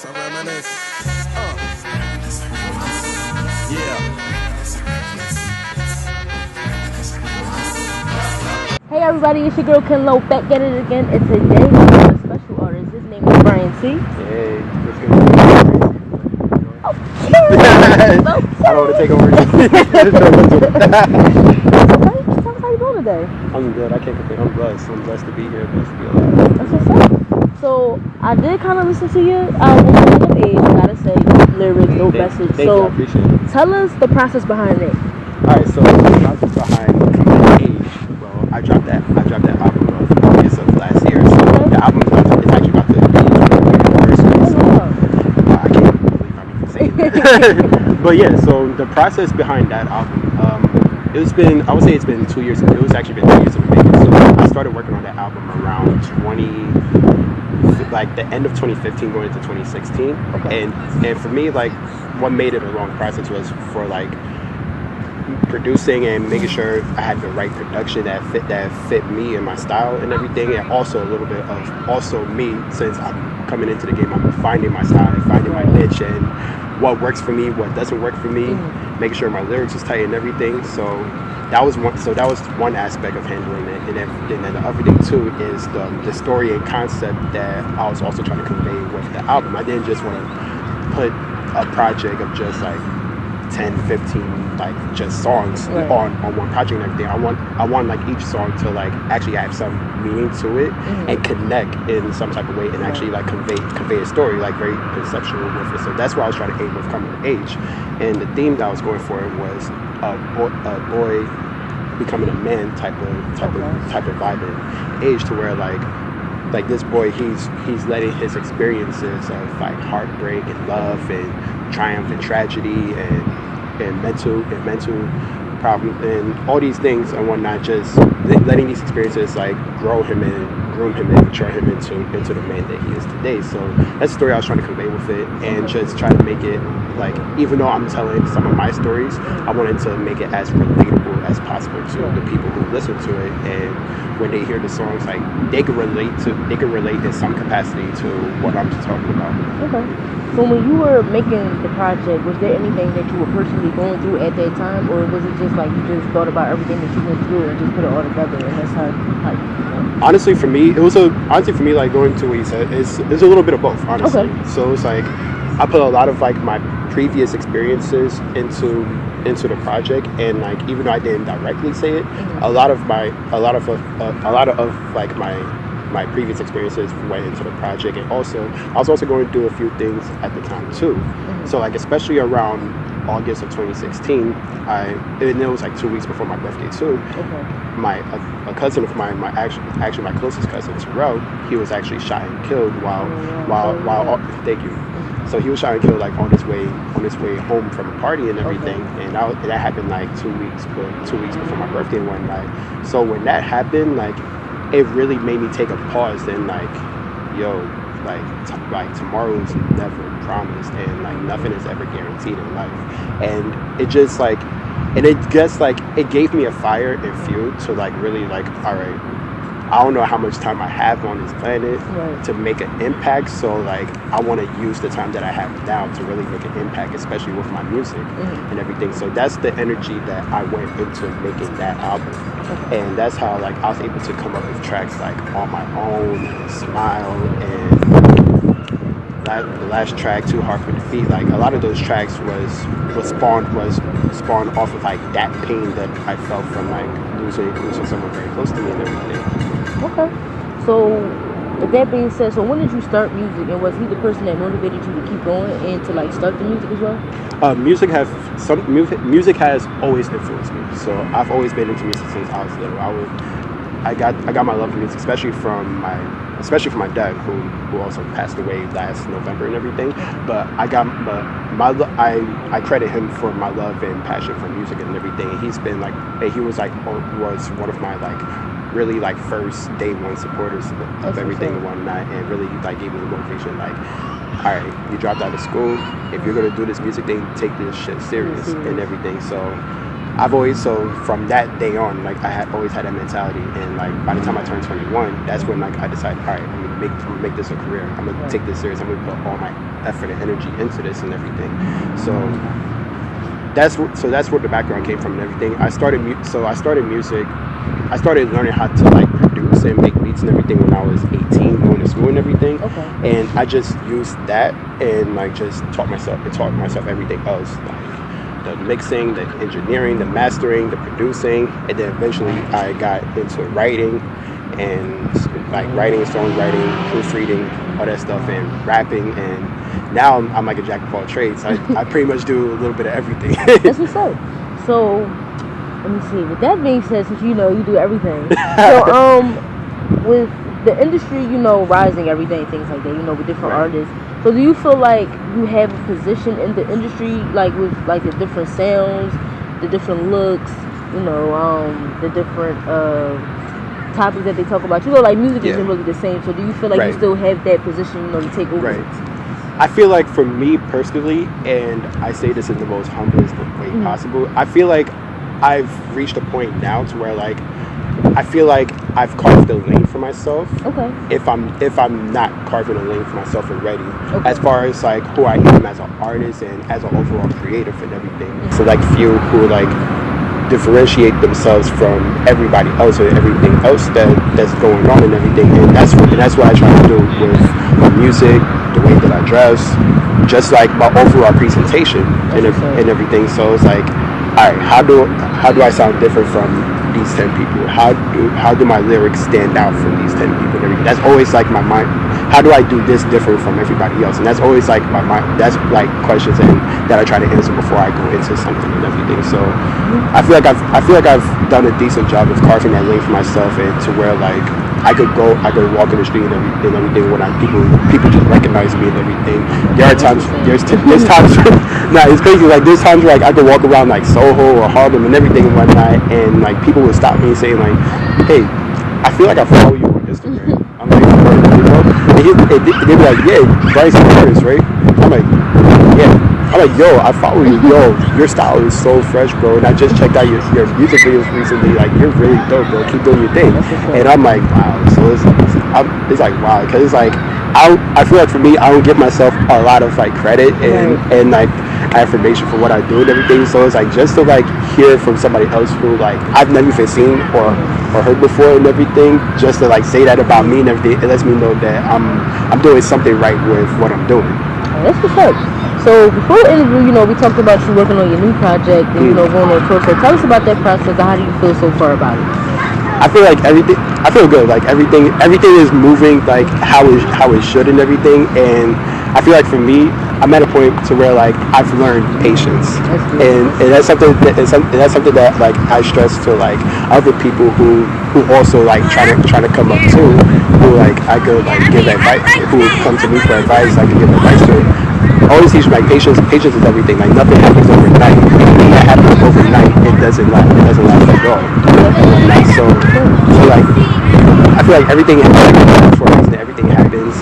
reminisce. Yeah. Hey everybody, it's your girl Kenlo back at it again, and today we have a special artist. His name is Brian T. Hey, what's good? Okay. I don't want to take over. Tell us how you doing today. I'm good. I can't complain. I'm blessed. I'm blessed to be here. Blessed to be alive. That's what's up. So I did kind of listen to your album, of Age. I gotta say, lyrics, dope message. Thank you. I appreciate it. Tell us the process behind it. All right. So the process behind Coming of Age. Well, I dropped that album of August of last year. So the album is actually about to be anniversary. So I can't believe I'm even saying that. But yeah. So the process behind that album. I would say it's been 2 years. It was actually been 2 years in the making. So I started working on that album around the end of 2015 going into 2016. Okay. And for me, like, what made it a long process was for like producing and making sure I had the right production that fit me and my style and everything, and also a little bit of also me, since I'm coming into the game, I'm finding my style and finding my niche and what works for me, what doesn't work for me, making sure my lyrics was tight and everything. So that was one aspect of handling it, and then the other thing too is the story and concept that I was also trying to convey with the album. I didn't just want to put a project of just like 10, 15 like just songs on one project and everything. I want like each song to like actually have some meaning to it and connect in some type of way and actually like convey a story, like very conceptual with it. So that's what I was trying to aim with Coming of Age. And the theme that I was going for was a boy becoming a man type of vibe and age, to where like this boy, he's letting his experiences of like heartbreak and love and triumph and tragedy and mental problem and all these things and whatnot, just letting these experiences like groom him and mature him into the man that he is today. So that's the story I was trying to convey with it, and just try to make it like, even though I'm telling some of my stories, I wanted to make it as relatable as possible to the people who listen to it, and when they hear the songs, like they can relate in some capacity to what I'm talking about. Okay. So when you were making the project, was there anything that you were personally going through at that time, or was it just like you just thought about everything that you went through and just put it all together, and that's how Honestly, for me, like going to what you said, it's a little bit of both, honestly. Okay. So it's like I put a lot of like my previous experiences into the project, and like even though I didn't directly say it, a lot of my previous experiences went into the project. And also I was also going to do a few things at the time too. So like especially around August of 2016, and it was like 2 weeks before my birthday too. A cousin of mine, actually my closest cousin, Terrell, he was actually shot and killed while thank you. So he was shot and killed like on his way home from a party and everything, and that happened like 2 weeks before my birthday one night. So when that happened, like it really made me take a pause and like, yo, like tomorrow's never promised, and like nothing is ever guaranteed in life. And it just like, and it just like, it gave me a fire and fuel to like really like, all right, I don't know how much time I have on this planet to make an impact, so like I want to use the time that I have now to really make an impact, especially with my music and everything. So that's the energy that I went into making that album. And that's how like I was able to come up with tracks like On My Own, Smile, and the last track, Too Hard for Defeat. Like a lot of those tracks was spawned off of like that pain that I felt from like losing someone very close to me and everything. Okay. So with that being said, so when did you start music, and was he the person that motivated you to keep going and to like start the music as well? Music has always influenced me. So I've always been into music since I was little. I got my love for music, especially from my dad, who also passed away last November and everything. But I credit him for my love and passion for music and everything. He's been like, he was one of my like really like first day one supporters of everything and whatnot, and really like gave me the motivation, like, all right, you dropped out of school, if you're gonna do this music thing, take this shit serious and everything. So so from that day on, like I had always had that mentality, and like by the time I turned 21, that's when like I decided, all right, I'm gonna make this a career. I'm gonna take this serious. I'm gonna put all my effort and energy into this and everything. So that's where the background came from and everything. I started music. I started learning how to like produce and make beats and everything when I was 18, going to school and everything. Okay. And I just used that and like just taught myself everything else. Like, the mixing, the engineering, the mastering, the producing, and then eventually I got into writing and like writing, songwriting, proofreading, all that stuff, and rapping. And now I'm like a jack of all trades. I pretty much do a little bit of everything. That's what's up. So let me see. With that being said, since you do everything, so with the industry, rising every day, things like that, with different artists. So do you feel like you have a position in the industry, like with like the different sounds, the different looks, the different topics that they talk about? Like music isn't really the same. So do you feel like you still have that position, to take over? Right. I feel like for me personally, and I say this in the most humblest way possible, I feel like I've reached a point now to where like I feel like I've carved a lane for myself. Okay. If I'm not carving a lane for myself already, as far as like who I am as an artist and as an overall creative and everything. So like few who like differentiate themselves from everybody else or everything else that's going on and everything. And that's what I try to do with my music, the way that I dress, just like my overall presentation and everything. So it's like, all right, how do I sound different from these 10 people? How do my lyrics stand out from these 10 people and everything? That's always like my mind. How do I do this different from everybody else? And that's always like my mind. That's like questions that I try to answer before I go into something and everything. So I feel like I've done a decent job of carving that lane for myself, and to where like I could walk in the street and everything when people just recognize me and everything. There are times, there's times, nah, it's crazy. Like there's times where like I could walk around like Soho or Harlem and everything and whatnot, and like people would stop me and say like, "Hey, I feel like I follow you on Instagram." I'm like, and they'd be like, "Yeah, Bryson Harris, right?" I'm like, "Yeah." I'm like, "Yo, I follow you. Yo, your style is so fresh, bro. And I just checked out your music videos recently. Like, you're really dope, bro. Keep doing your thing." And I'm like, wow. So it's like, wow. Because it's like, I feel like for me, I don't give myself a lot of like credit and like affirmation for what I do and everything. So it's like just to like hear from somebody else who like I've never even seen or heard before and everything, just to like say that about me and everything, it lets me know that I'm doing something right with what I'm doing. That's what's up. So before the interview, we talked about you working on your new project and going on tour. So tell us about that process and how do you feel so far about it? I feel good. Like everything is moving like how it should and everything. And I feel like for me, I'm at a point to where like I've learned patience, and that's something that like I stress to like other people who also like trying to come up too, who like I could like give advice, who come to me for advice, I can give advice to. Always teach like patience is everything. Like nothing happens overnight. Anything that happens overnight, it doesn't last at all. So like I feel like everything happens for a reason. Everything happens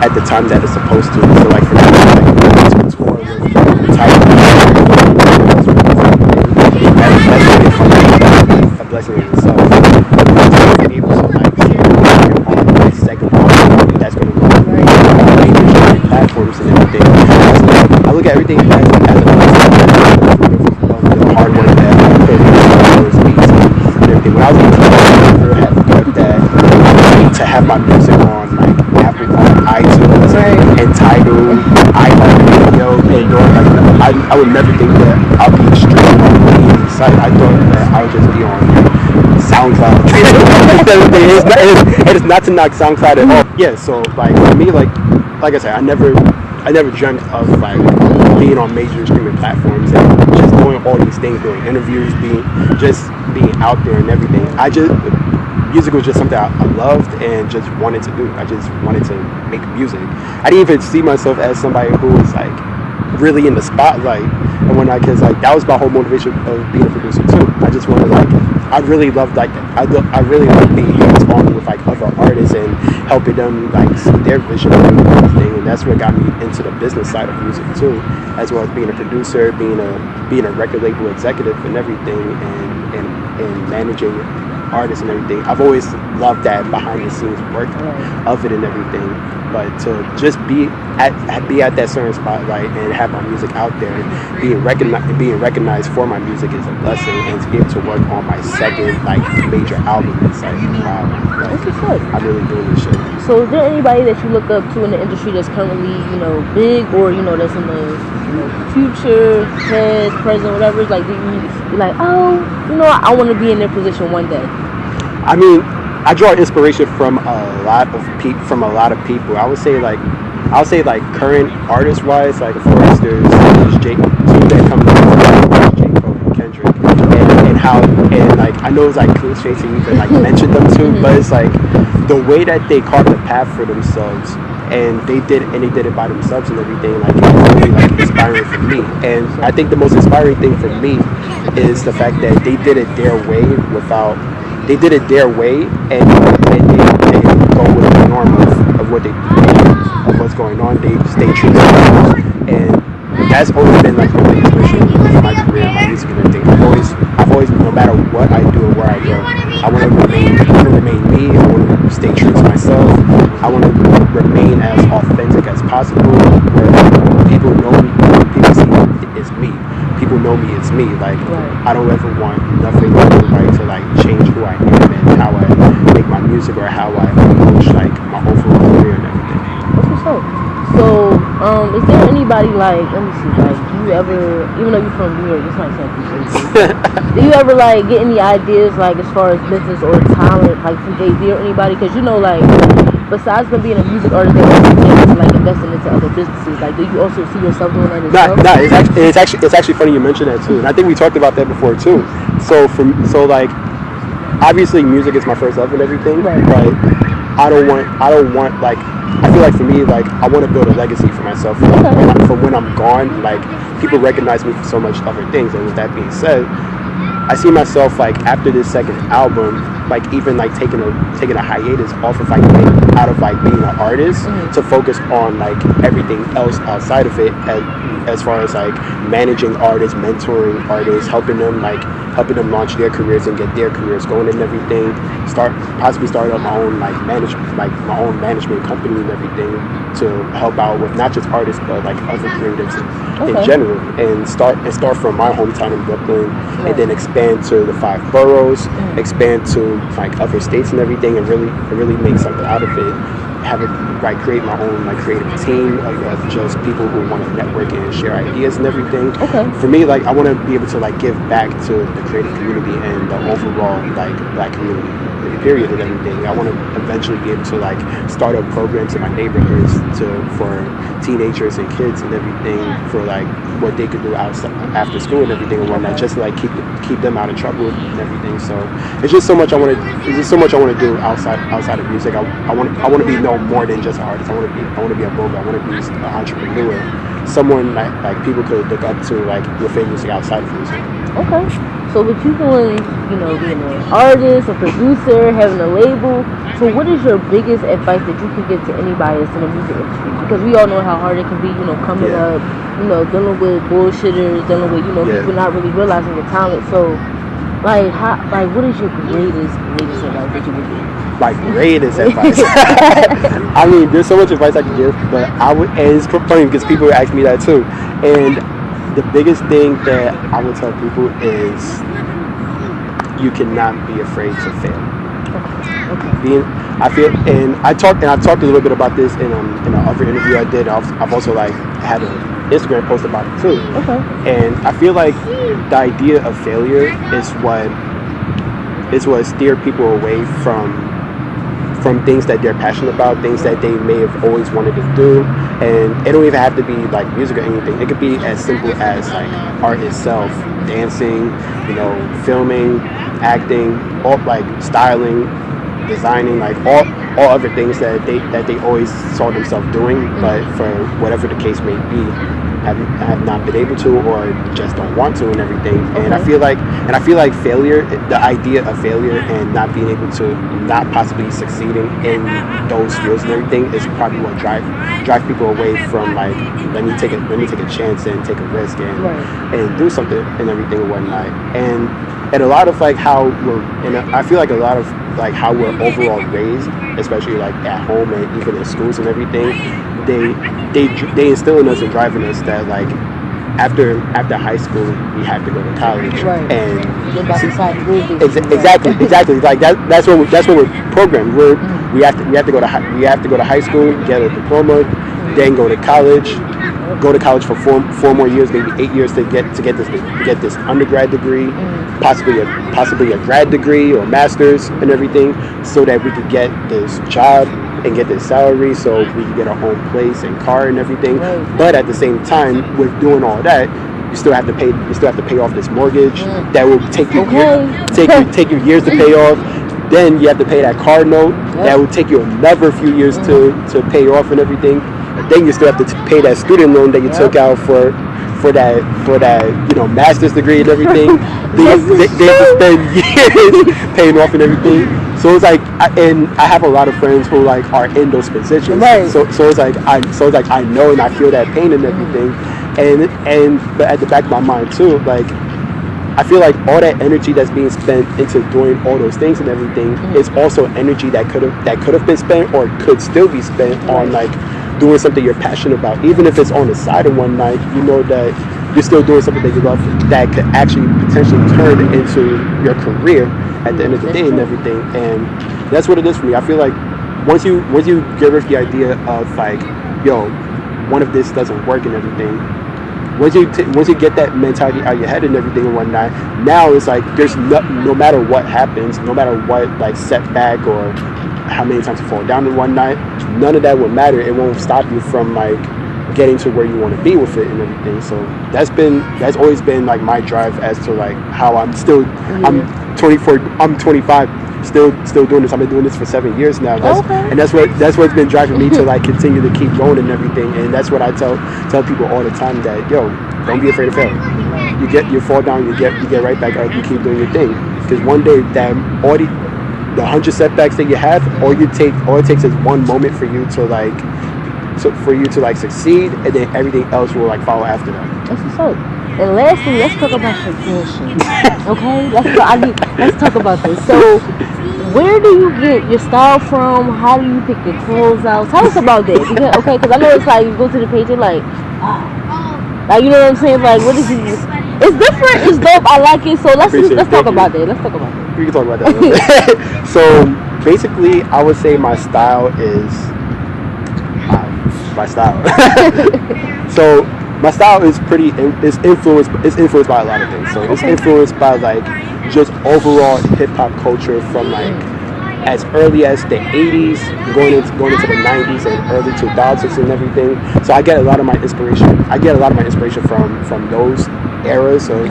at the time that it's supposed to. So like for me, like to tour with Tiger, that's really fun. A blessing in itself. Being able to like on my second album that's gonna go on platforms and everything. I look at everything as a blessing of the hard work that I put into those beats and everything. When I was in I never had thought that to have my music on like Apple, on iTunes and Tidal, iHeartRadio, Pandora, like I would never think that I'll be streaming on any site. I thought that I would just be on SoundCloud. It's not to knock SoundCloud at all. Yeah, so like for me, like I said, I never dreamt of like being on major streaming platforms and just doing all these things, doing interviews, being out there and everything. Music was just something I loved and just wanted to do. I just wanted to make music. I didn't even see myself as somebody who was like really in the spotlight and whatnot, because like that was my whole motivation of being a producer too. I just want to like, I really love like, I really like being hands-on with like other artists and helping them like see their vision and everything. And that's what got me into the business side of music too, as well as being a producer, being a record label executive and everything, and managing artists and everything. I've always loved that behind the scenes work of it and everything. But to just be at that certain spotlight and have my music out there, being recognized for my music is a blessing. And to be able to work on my second like major album, it's like wow, like, I'm really doing this shit. So is there anybody that you look up to in the industry that's currently, you know, big, or you know, that's in the, you know, future, past, present, whatever? It's like, do you be like, oh, you know, I want to be in their position one day? I mean, I draw inspiration from a lot of people. I would say like current artist wise, like of course there's Jake, two that come to J. Cole and Kendrick, and like I know it's like cliche to even like mention them too, but it's like the way that they carved a path for themselves, and they did it by themselves and everything. Like it's really like inspiring for me. And I think the most inspiring thing for me is the fact that they did it their way They did it their way, and they go with the norm of what of what's going on. They stay true to themselves, and that's always been like my biggest mission in my career, my music and everything. I've always, no matter what I do or where I go, I want to remain me. I want to stay true to myself. I want to remain as authentic as possible, where people know me, people see it's me. People know me, it's me. Like, I don't ever want nothing or nobody to like change who I am and how I make my music or how I approach like my overall career and everything. That's what's up. So, is there anybody like, let me see, like, do you ever, even though you're from New York, it's not something. Do you ever like get any ideas like as far as business or talent, like from Jay-Z or anybody? Because you know, like, besides from being a music artist, they're also into like investing into other businesses. Like, do you also see yourself doing that as well? It's actually funny you mention that too, and I think we talked about that before too. So like, obviously music is my first love and everything, but I don't want like, I feel like for me, like, I want to build a legacy for myself for when I'm gone. Like, people recognize me for so much other things, and with that being said, I see myself like after this second album, like even like taking a hiatus off of like out of like being an artist to focus on like everything else outside of it, as far as like managing artists, mentoring artists, helping them launch their careers and get their careers going and everything. Possibly start up my own my own management company and everything to help out with not just artists but like other creatives in general, and start from my hometown in Brooklyn, and then expand to the 5 boroughs, expand to like other states and everything, and really make something out of it. Create my own like creative team of just people who want to network and share ideas and everything. For me, like, I want to be able to like give back to the creative community and the overall like Black community, period, and everything. I want to eventually be able to like start up programs in my neighborhoods for teenagers and kids and everything, for like what they could do outside after school and everything and whatnot, just to like keep them out of trouble and everything. So it's just so much I want to do outside of music. I want to be no more than just an artist. I want to be a mogul. I want to be an entrepreneur, someone like people could look up to, like, within music, outside of music. Okay. So with you doing, you know, being an artist, a producer, having a label, so what is your biggest advice that you can give to anybody that's in the music industry? Because we all know how hard it can be, you know, coming up, you know, dealing with bullshitters, dealing with, you know, people not really realizing your talent. So, like, what is your greatest advice that you would give? My greatest advice. I mean, there's so much advice I could give, but and it's funny because people ask me that too. And the biggest thing that I would tell people is you cannot be afraid to fail. I've talked a little bit about this in an other interview I did. I've also like had an Instagram post about it too. And I feel like the idea of failure is what steer people away from things that they're passionate about, things that they may have always wanted to do. And it don't even have to be like music or anything. It could be as simple as like art itself, dancing, you know, filming, acting, all like styling, designing, like all other things that they always saw themselves doing, but for whatever the case may be, have not been able to, or just don't want to, and everything. Okay. And I feel like failure, the idea of failure and not being able to, not possibly succeeding in those fields and everything, is probably what drive people away from like, let me take a chance and take a risk and do something and everything and whatnot. And a lot of like how I feel like a lot of like how we're overall raised, especially like at home and even in schools and everything, they instill in us and drive in us that like after high school we have to go to college, and exactly like that's what we're programmed. We have to go to high school, get a diploma, then go to college. Go to college for four more years, maybe 8 years to get this undergrad degree, possibly a grad degree or master's and everything, so that we could get this job and get this salary, so we could get our own place and car and everything. But at the same time, with doing all that, you still have to pay off this mortgage that will take you years to pay off. Then you have to pay that car note that will take you another few years to pay off and everything. Then you still have to pay that student loan that you took out for that master's degree and everything. They have to spend years paying off and everything. So it's like, and I have a lot of friends who like are in those positions. So it's like I know and I feel that pain and everything. But at the back of my mind too, like, I feel like all that energy that's being spent into doing all those things and everything is also energy that could have been spent or could still be spent on like doing something you're passionate about. Even if it's on the side of one night, you know that you're still doing something that you love that could actually potentially turn into your career at the end of the day and everything. And that's what it is for me. I feel like once you get rid of the idea of like, yo, one of this doesn't work and everything, once you get that mentality out of your head and everything and whatnot, now it's like there's no matter what happens, no matter what like setback or how many times you fall down in one night, none of that will matter. It won't stop you from like getting to where you want to be with it and everything. So that's always been like my drive as to like how I'm 24, I'm 25, still doing this. I've been doing this for 7 years now. And that's what's been driving me to like continue to keep going and everything. And that's what I tell people all the time, that yo, don't be afraid to fail. You fall down, you get right back up, you keep doing your thing. Because one day that all the 100 setbacks that you have, all it takes is one moment for you to like succeed, and then everything else will like follow after that. That's what's up. And lastly, let's talk about your fashion. Okay, let's talk about this. So, where do you get your style from? How do you pick your clothes out? Tell us about that. Because I know it's like you go to the page, you're like, like, you know what I'm saying? Like, what is it? It's different. It's dope. I like it. So let's talk about that. Let's talk about that. We can talk about that a little bit. So basically, I would say my style is my style. So my style is influenced by a lot of things. So it's influenced by like just overall hip hop culture from like as early as the 80s, going into the 90s and early 2000s and everything. So I get a lot of my inspiration from those eras of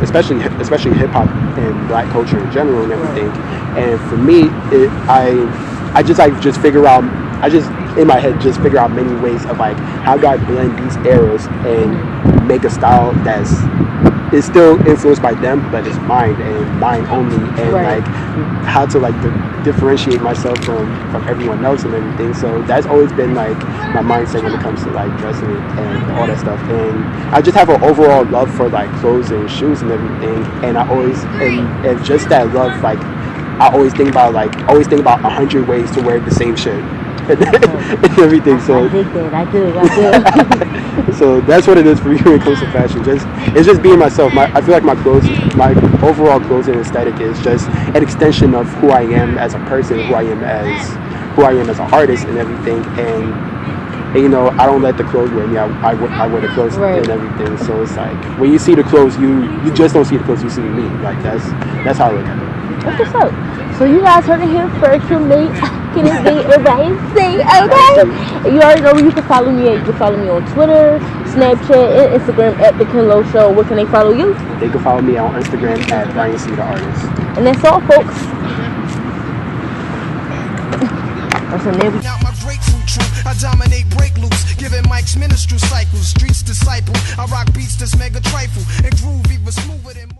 especially hip hop and black culture in general and everything. And for me, I just figure out many ways of like how do I blend these eras and make a style that's is still influenced by them, but it's mine and mine only, and like how to like differentiate myself from everyone else and everything. So that's always been like my mindset when it comes to like dressing and all that stuff. And I just have an overall love for like clothes and shoes and everything. And I always and just that love, like I always think about 100 ways to wear the same shit. And everything. So I do. So that's what it is for me when it comes to fashion. It's just being myself. I feel like my overall clothes and aesthetic is just an extension of who I am as a person, who I am as an artist and everything. And you know, I don't let the clothes wear me. I wear the clothes and everything. So it's like when you see the clothes, you just don't see the clothes. You see me. Like that's how I look at it. That's what's up. So you guys heard it here first from me. Everybody say, okay? You already know where you can follow me at. You can follow me on Twitter, Snapchat, and Instagram at The Kenlo Show. Where can they follow you? They can follow me on Instagram at Brian C. The Artist. And that's all, folks. That's a name. dominate, break loose, giving mics minstrel cycles. Streets disciple, I rock beats that's mega trifle, and groove even smoother than